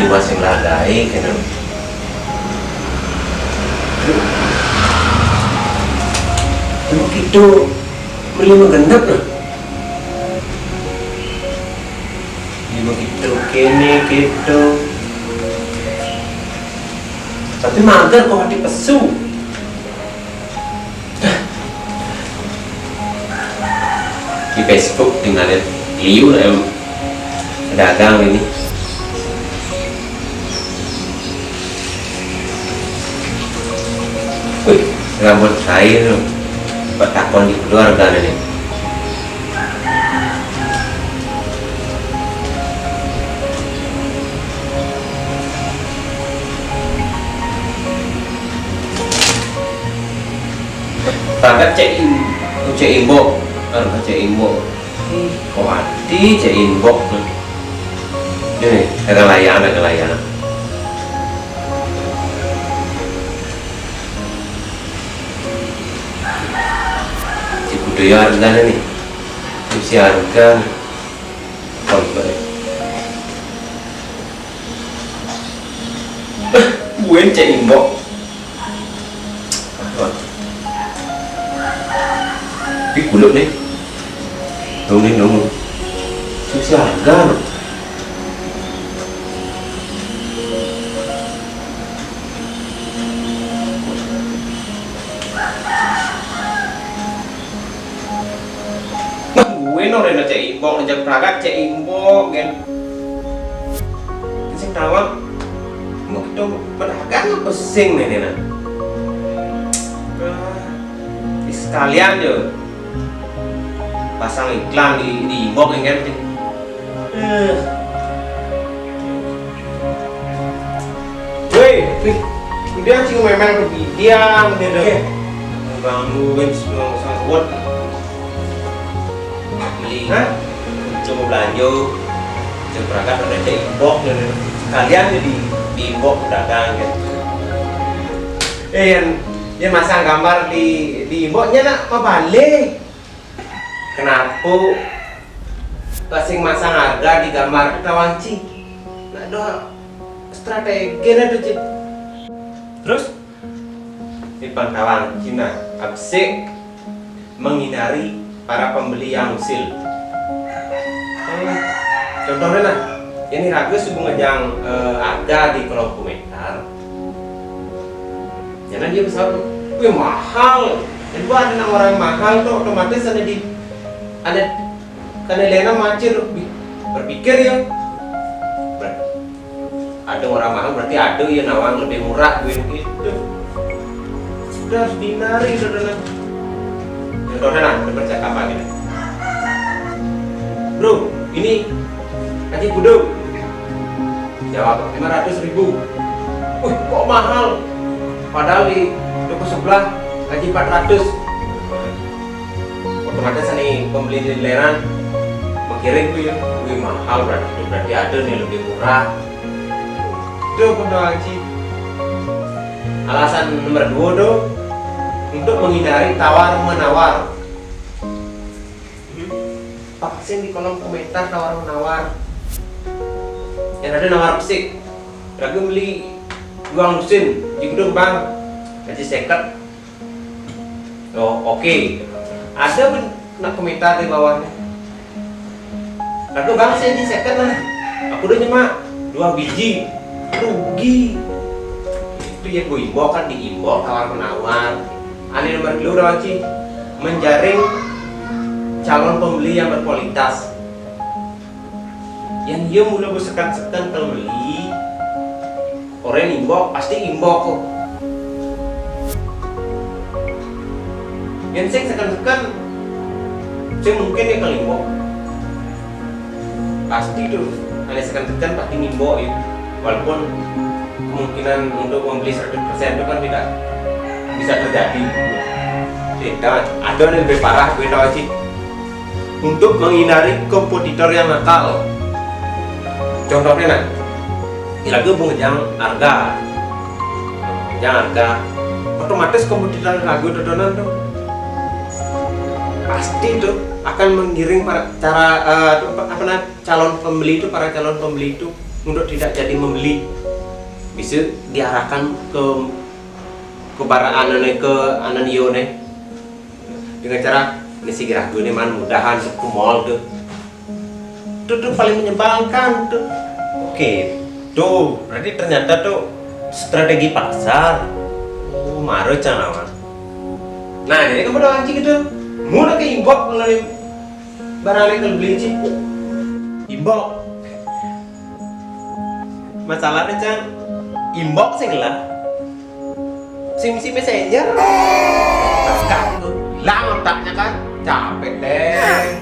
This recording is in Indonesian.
masing ladai kena. Begitu beli menggendap lah. Ini begitu kene gitu. Tapi mager kok hati pesu. Di Facebook tinggalin Liu pedagang ini. Wih, rambut saya tuh takon di keluarga nih. Pakat cek imbok, cek imbok. Kok hati cek imbok nih. Ini ada layan. Budaya harga nih, usia harga korban. Buen cek imbok. Tapi kulit nih, dong. Usia harga loh. Rena cek imbok, ngejak pragat cek imbok kan. Sing tawang mau kita pedagang pesing nih Nena. Sekalian jo pasang iklan di imbok kan. Woi, dia sih memang kebidian dia. Bangun semua sangat. Hah? Cuma belanja perangkat ada cek imbok dan sekalian jadi di imbok pedagang kan. Yang masang gambar di imboknya nak mau balik. Kenapa pasing masang harga di gambar tawanci? Nak ada strategi ada cik. Terus di pantauan Cina absek menghindari para pembeli yang usil. Contohnya lah, ini ragu sebelum ngejang harga di kolom komentar. Jangan dia besar, wih mahal. Dan buat ada orang mahal tuh otomatis ada karena Lena macir berpikir ya. Ada orang mahal berarti ada yang nawang lebih murah gue gitu. Sudah harus dihindari saudara. Contohnya nah, percakapan gini. Bro, ini Haji Budo jawab 500.000. Wih, kok mahal? Padahal di toko sebelah Haji 400. Otomatis nih pembeli di leran mengirim tuh ya, wih mahal berarti ada nih lebih murah. Itu Bunda Haji. Alasan nomor 2 tuh untuk menghindari tawar-menawar. Vaksin di kolom komentar tawar-menawar. Yang ada nawar pesik. Lagi beli uang lusin, judul bang, gaji seket. Oh oke. Ada pun nak komentar di bawahnya. Lalu bang saya di seket lah. Aku udah nyemak 2 biji, rugi. Itu ya gue imbok kan diimbok tawar-menawar. Ani nomor 2 Haji menjaring calon pembeli yang berkualitas. Yang dia mulai bersekan-sekan pembeli, orang imbok pasti imbok kok. Yang saya sekan-sekan, saya mungkin ya kali imbok. Pasti tuh, kali sekan-sekan pasti imbok ya. Walaupun kemungkinan untuk membeli 100% itu kan tidak bisa terjadi. Tidak, ada yang lebih parah gue tahu sih. Untuk menghindari kompetitor yang nakal. Contohnya nah, lagu pengejar harga, otomatis kompetitor lagu dodonan tuh. pasti tuh akan menggiring para calon pembeli itu untuk tidak jadi membeli. Bisa diarahkan ke para anan iyo nih dengan cara ngisi gerak gue nih man mudahan ke mall tuh. Itu paling menyebalkan tuh. Oke, tuh berarti ternyata tuh strategi pasar. Oh, maru canawan. Nah, jadi kamu udah anjing gitu. Mula ke imbok melalui barang yang beli sih. Imbok. Masalahnya cang, imbok sih lah. Sim messenger. Kakak itu hilang otaknya kan, capek deh.